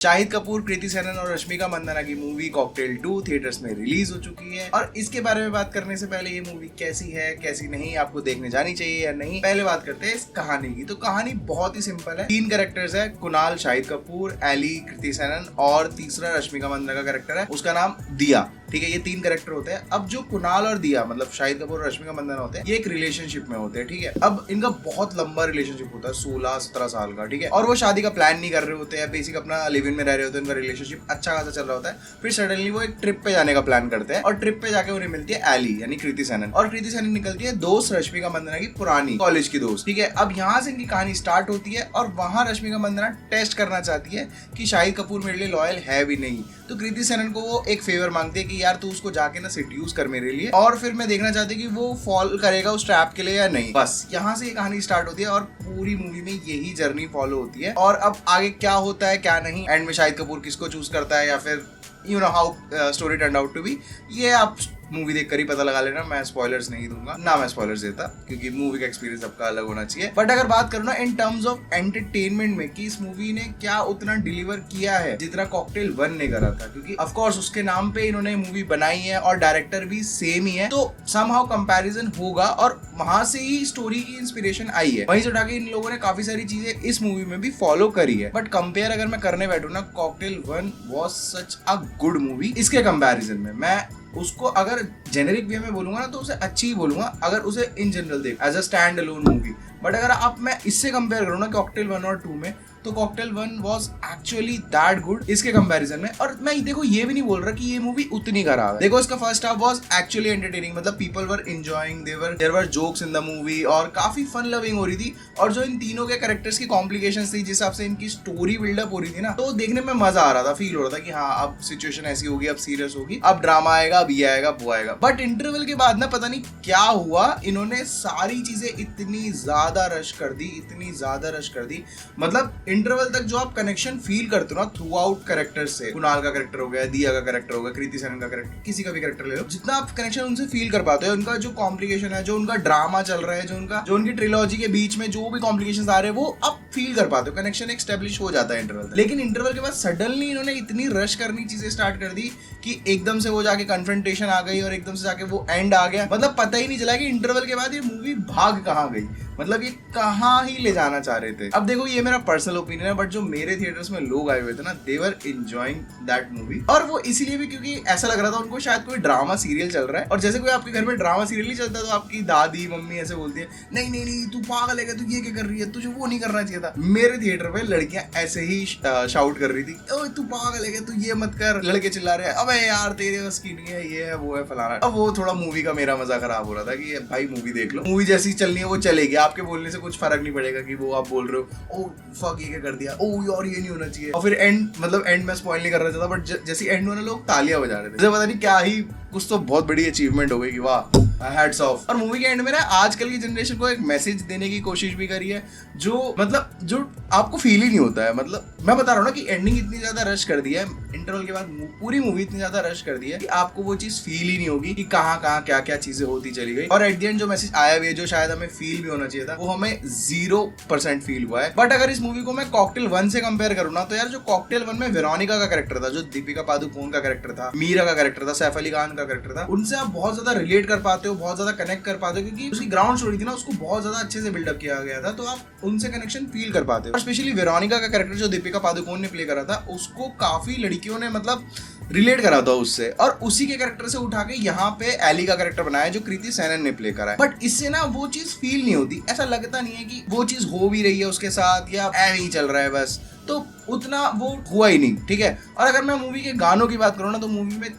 शाहिद कपूर, कृति सेनन और रश्मिका मंदाना की movie cocktail 2 theatres में रिलीज हो चुकी है। और इसके बारे में बात करने से पहले ये मूवी कैसी है, कैसी नहीं, आपको देखने जानी चाहिए या नहीं, पहले बात करते हैं इस कहानी की। तो कहानी बहुत ही सिंपल है। 3 कैरेक्टर्स है, कुणाल, शाहिद कपूर, एली, कृति सेनन और तीसरा रश्मिका मंदाना का कैरेक्टर है, उसका नाम दिया। ठीक है, ये 3 कैरेक्टर होते हैं। अब जो कुणाल और दिया मतलब शाहिद कपूर और रश्मिका मंदाना होते हैं, ये एक रिलेशनशिप में होते हैं। ठीक है, अब इनका बहुत लंबा रिलेशनशिप होता है, 16-17 साल का। ठीक है, और वो शादी का प्लान नहीं कर रहे होते हैं, बेसिक अपना लिव इन में रह रहे होते हैं, उनका रिलेशनशिप अच्छा खासा चल रहा होता है। फिर सडनली वो एक ट्रिप पे जाने का प्लान करते हैं और ट्रिप पे जाके उन्हें मिलती है एली यानी कृति सेनन, और कृति सेनन निकलती है दोस्त रश्मिका मंदाना की पुरानी कॉलेज की दोस्त। ठीक है, अब यहाँ से इनकी कहानी स्टार्ट होती है और वहां रश्मिका मंदाना टेस्ट करना चाहती है कि शाहिद कपूर मेरे लिए लॉयल है भी नहीं। तो कृति सेनन को वो एक फेवर मांगती है कि यार तू उसको जाके ना सेड्यूस कर मेरे लिए, और फिर मैं देखना चाहती हूँ कि वो फॉल करेगा उस ट्रैप के लिए या नहीं। बस यहाँ से ये कहानी स्टार्ट होती है और पूरी मूवी में यही जर्नी फॉलो होती है। और अब आगे क्या होता है क्या नहीं, एंड में शाहिद कपूर किसको चूज करता है या फिर you know how story turn out to be, ये आप मूवी देखकर ही पता लगा लेना। मैं स्पॉयलर्स नहीं दूंगा, ना मैं स्पॉयलर्स देता, क्योंकि मूवी का एक्सपीरियंस सबका अलग होना चाहिए। बट अगर बात करूँ ना इन टर्म्स ऑफ एंटरटेनमेंट में कि इस मूवी ने क्या उतना डिलीवर किया है जितना कॉकटेल 1 ने करा था, क्योंकि ऑफ कोर्स उसके नाम पे इन्होंने मूवी बनाई है और डायरेक्टर भी सेम ही है, तो समहाउ कंपैरिजन होगा और वहां से ही स्टोरी की इंस्पिरेशन आई है। वहीं से उठा के इन लोगों ने काफी सारी चीजें इस मूवी में भी फॉलो करी है। बट कंपेयर अगर मैं करने बैठू ना, cocktail 1 was such a good movie. इसके कंपैरिजन में मैं उसको अगर जेनेरिक वे में बोलूंगा ना तो उसे अच्छी ही बोलूंगा, अगर उसे इन जनरल देख as a stand alone movie. But अगर आप मैं इससे कंपेयर करूँ ना कॉकटेल 1 और 2 में, तो cocktail 1 was actually that good इसके कंपैरिजन में। और मैं देखो ये भी नहीं बोल रहा कि ये मूवी उतनी खराब है। देखो इसका first half was actually entertaining, मतलब people were enjoying, there were jokes in the movie और काफी फन लविंग हो रही थी। और जो इन तीनों के कैरेक्टर्स की कॉम्प्लिकेशंस थी, जिस हिसाब से इनकी स्टोरी बिल्डअप हो रही थी ना, तो देखने में मजा आ रहा था, फील हो रहा था कि हाँ अब सिचुएशन ऐसी होगी, अब सीरियस होगी, अब ड्रामा आएगा, अब ये आएगा, वो आएगा। बट इंटरवल के बाद ना पता नहीं क्या हुआ, इन्होंने सारी चीजें इतनी ज्यादा रश कर दी, इतनी ज्यादा रश कर दी। मतलब इंटरवल तक जो आप कनेक्शन फील करते हो ना थ्रू आउट कैरेक्टर्स से, कुणाल का कैरेक्टर हो गया, दिया का कैरेक्टर हो गया, कृति सेनन का कैरेक्टर, किसी का भी कैरेक्टर ले लो, जितना आप कनेक्शन उनसे फील कर पाते हो, उनका जो कॉम्प्लिकेशन है, जो उनका ड्रामा चल रहा है, जो उनकी ट्रिलॉजी के बीच में जो भी कॉम्प्लिकेशंस आ रहे हैं, वो आप फील कर पाते हो, कनेक्शन एस्टेब्लिश हो जाता है इंटरवल तक। लेकिन इंटरवल के बाद सडनली इन्होंने इतनी रश करनी चीजें स्टार्ट कर दी कि एकदम से वो जाके कन्फ्रंटेशन आ गई और एकदम से जाके वो एंड आ गया। मतलब पता ही नहीं चला कि इंटरवल के बाद ये मूवी भाग कहाँ गई, मतलब ये कहाँ ही ले जाना चाह रहे थे। अब देखो ये मेरा पर्सनल ओपिनियन है, बट जो मेरे थिएटर्स में लोग आए हुए थे ना, दे वर एंजॉयिंग दैट मूवी। और वो इसीलिए भी क्योंकि ऐसा लग रहा था उनको शायद कोई ड्रामा सीरियल चल रहा है। और जैसे कोई आपके घर में ड्रामा सीरियल नहीं चलता तो आपकी दादी मम्मी ऐसे बोलती है, नहीं नहीं नहीं तू पागल है, तू ये क्या कर रही है, तुझे वो नहीं करना चाहिए था। मेरे थिएटर में लड़कियां ऐसे ही शाउट कर रही थी, ओ तू पागल है, तू ये मत कर। लड़के चिल्ला रहे हैं, अबे यार तेरे बस की नहीं है, ये है वो है फलाना। अब वो थोड़ा मूवी का मेरा मजा खराब हो रहा था कि भाई मूवी देख लो, मूवी जैसी चलनी है वो चलेगी, आपके बोलने से कुछ फर्क नहीं पड़ेगा कि वो आप बोल रहे हो ओ फक ये क्या कर दिया, ओ यार ये नहीं होना चाहिए। और फिर एंड, मतलब एंड में स्पॉइल नहीं करना चाहता, बट जैसे एंड में लोग तालियां बजा रहे थे, पता नहीं क्या ही, कुछ तो बहुत बड़ी अचीवमेंट हो गई कि वाह हैट्स ऑफ। और मूवी के एंड में ना आजकल की जनरेशन को एक मैसेज देने की कोशिश भी करी है, जो मतलब जो आपको फील ही नहीं होता है। मतलब मैं बता रहा हूँ ना कि एंडिंग इतनी ज्यादा रश कर दी है, इंटरवल के बाद पूरी मूवी इतनी ज्यादा रश कर दी है कि आपको वो चीज फील ही नहीं होगी कि कहाँ कहाँ क्या क्या चीजें होती चली गई। और एट द एंड जो मैसेज आया हुआ है, जो शायद हमें फील भी होना चाहिए था, वो हमें 0% फील हुआ है। बट अगर इस मूवी को मैं कॉकटेल 1 से कंपेयर करूँ ना, तो यार जो कॉकटेल 1 में वेरोनिका का कैरेक्टर था, जो दीपिका पादुकोण का कैरेक्टर था, मीरा का कैरेक्टर था, सैफ अली खान का कैरेक्टर था, उनसे आप बहुत ज्यादा रिलेट कर पाते हो, बहुत ज्यादा कनेक्ट कर पाते हो, क्योंकि उसकी ग्राउंड स्टोरी थी ना, उसको बहुत ज्यादा अच्छे से बिल्डअप किया गया था, तो आप उनसे कनेक्शन फील कर पाते हो। और स्पेशली वेरोनिका का कैरेक्टर जो दीपिका पादुकोण ने प्ले करा था, उसको काफी लड़कियों ने मतलब रिलेट करा था उससे, और उसी के कैरेक्टर से उठा के यहाँ पे एली का कैरेक्टर बनाया जो कृति सेनन ने प्ले करा है। बट इससे ना वो चीज फील नहीं होती, ऐसा लगता नहीं है कि वो चीज हो भी रही है उसके साथ या ऐसे ही चल रहा है बस, तो उतना वो हुआ ही नहीं। ठीक है, और अगर मैं मूवी के गानों की बात करूँ ना, तो मूवी में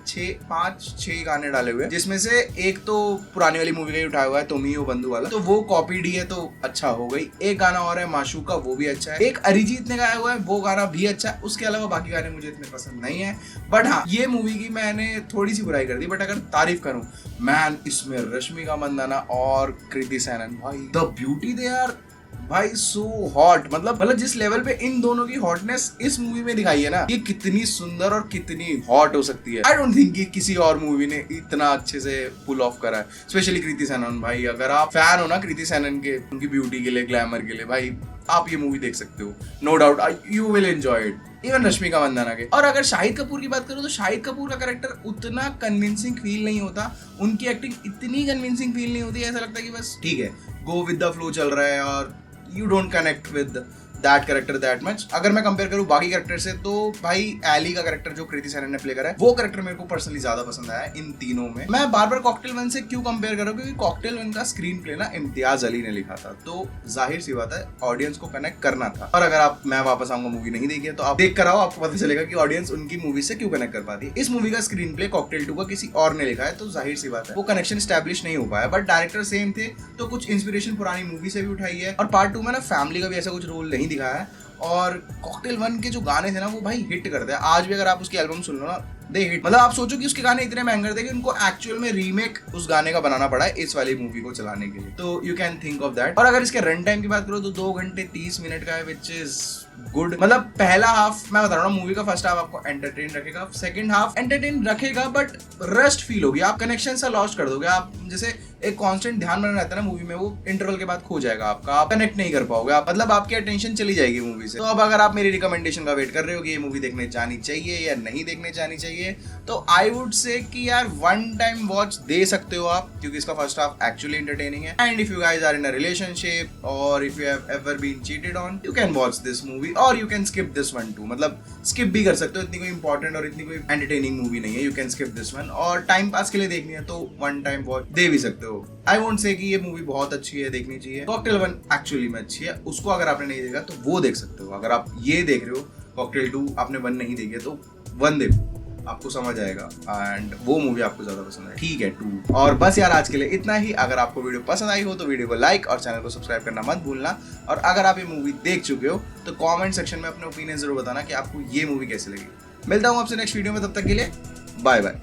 5-6 गाने डाले हुए हैं, जिसमें से एक तो पुरानी वाली मूवी का ही उठाया हुआ है, तुम ही हो बंधु वाला, तो वो कॉपीड ही है, तो अच्छा हो गई। एक गाना और है माशूका, वो भी अच्छा है। एक अरिजीत ने गाया हुआ है, वो गाना भी अच्छा है। उसके अलावा बाकी गाने मुझे इतने पसंद नहीं है। बट हाँ, ये मूवी की मैंने थोड़ी सी बुराई कर दी, बट अगर तारीफ करूँ, मैन इसमें रश्मिका मंदाना और कृति सेनन, भाई द ब्यूटी दे आर भाई सो हॉट। मतलब जिस लेवल पे इन दोनों की हॉटनेस इस मूवी में दिखाई है ना, ये कितनी सुंदर और कितनी हॉट हो सकती है। आई डोंट थिंक कि किसी और मूवी ने इतना अच्छे से पुल ऑफ करा है, स्पेशली कृति सेनन। भाई अगर आप फैन हो ना कृति सेनन के, उनकी ब्यूटी के लिए, ग्लैमर के लिए, भाई आप ये मूवी देख सकते हो, no doubt you will enjoy it. Even Rashmika Mandanna के। और अगर शाहिद कपूर की बात करूं तो शाहिद कपूर का कैरेक्टर उतना कन्विंसिंग फील नहीं होता, उनकी एक्टिंग इतनी कन्विंसिंग फील नहीं होती, ऐसा लगता है कि बस ठीक है गो विद द फ्लो चल रहा है और you don't connect with that character that much. अगर मैं कंपेयर करूं बाकी कैरेक्टर से तो भाई एली का कैरेक्टर जो कृति सेनन ने प्ले करा है वो कैरेक्टर मेरे को पर्सनली ज्यादा पसंद आया इन तीनों में। मैं बार बार कॉकटेल 1 से क्यों कंपेयर कर रहा हूं, क्योंकि कॉकटेल 1 का स्क्रीन प्ले ना इम्तियाज अली ने लिखा था, तो जाहिर सी बात है ऑडियंस को कनेक्ट करना था। और अगर मैं वापस आऊंगा मूवी नहीं देखी है तो आप देख कर आओ, आपको पता चलेगा कि ऑडियंस उनकी मूवी से क्यों कनेक्ट कर पाती है। इस मूवी का स्क्रीन प्ले कॉकटेल 2 का किसी और ने लिखा है, तो जाहिर सी बात है वो कनेक्शन स्टैब्लिश नहीं हो पाया, बट डायरेक्टर सेम थे तो कुछ इंस्पिरेशन पुरानी मूवी से भी उठाई है। और पार्ट 2 में ना फैमिली का भी ऐसा कुछ रोल नहीं दिखाया है। और कॉकटेल 1 के जो गाने थे ना वो भाई हिट करते हैं, आज भी अगर आप उसकी एल्बम सुन लो ना दे हिट। मतलब आप सोचो कि उसके गाने इतने महंगे थे कि उनको एक्चुअल में रीमेक उस गाने का बनाना पड़ा है इस वाली मूवी को चलाने के लिए, तो you can think of that. और अगर इसके रन टाइम की बात करो तो 2 घंटे 30 मिनट का है, विच इज गुड। मतलब पहला हाफ मैं बता रहा हूँ मूवी का, फर्स्ट हाफ आपको एंटरटेन रखेगा, सेकंड हाफ एंटरटेन रखेगा बट रस्ट फील होगी, आप कनेक्शन सा लॉस्ट कर दोगे। आप जैसे एक कांस्टेंट ध्यान बना रहता है ना मूवी में, वो इंटरवल के बाद खो जाएगा आपका, आप कनेक्ट नहीं कर पाओगे, आप मतलब आपकी अटेंशन चली जाएगी मूवी से। तो अब अगर आप मेरी रिकमेंडेशन का वेट कर रहे हो कि ये मूवी देखने जानी चाहिए या नहीं देखने जानी चाहिए, तो आई वुड से कि यार 1 टाइम वॉच दे सकते हो आप, क्योंकि इसका फर्स्ट हाफ एक्चुअली एंटरटेनिंग है। And if you guys are in a relationship और if you have ever been cheated on, you can watch this movie और you can skip this one too. मतलब skip भी कर सकते हो, इतनी कोई इंपॉर्टेंट और इतनी कोई एंटरटेनिंग मूवी नहीं है, you can skip this one. और टाइम पास के लिए देखनी है तो 1 टाइम वॉच दे भी सकते हो। आई वोंट से कि ये मूवी बहुत अच्छी है, देखनी चाहिए। कॉकटेल 1 एक्चुअली में अच्छी है, उसको अगर आपने नहीं देखा तो वो देख सकते हो। अगर आप ये देख रहे हो कॉकटेल 2 आपने 1 नहीं देखी है तो 1 देखो, आपको समझ आएगा एंड वो मूवी आपको ज्यादा पसंद है, ठीक है 2। और बस यार आज के लिए इतना ही। अगर आपको वीडियो पसंद आई हो तो वीडियो को लाइक और चैनल को सब्सक्राइब करना मत भूलना। और अगर आप ये मूवी देख चुके हो तो कमेंट सेक्शन में अपने ओपिनियन जरूर बताना कि आपको ये मूवी कैसी लगी। मिलता हूँ आपसे नेक्स्ट वीडियो में, तब तक के लिए बाय बाय।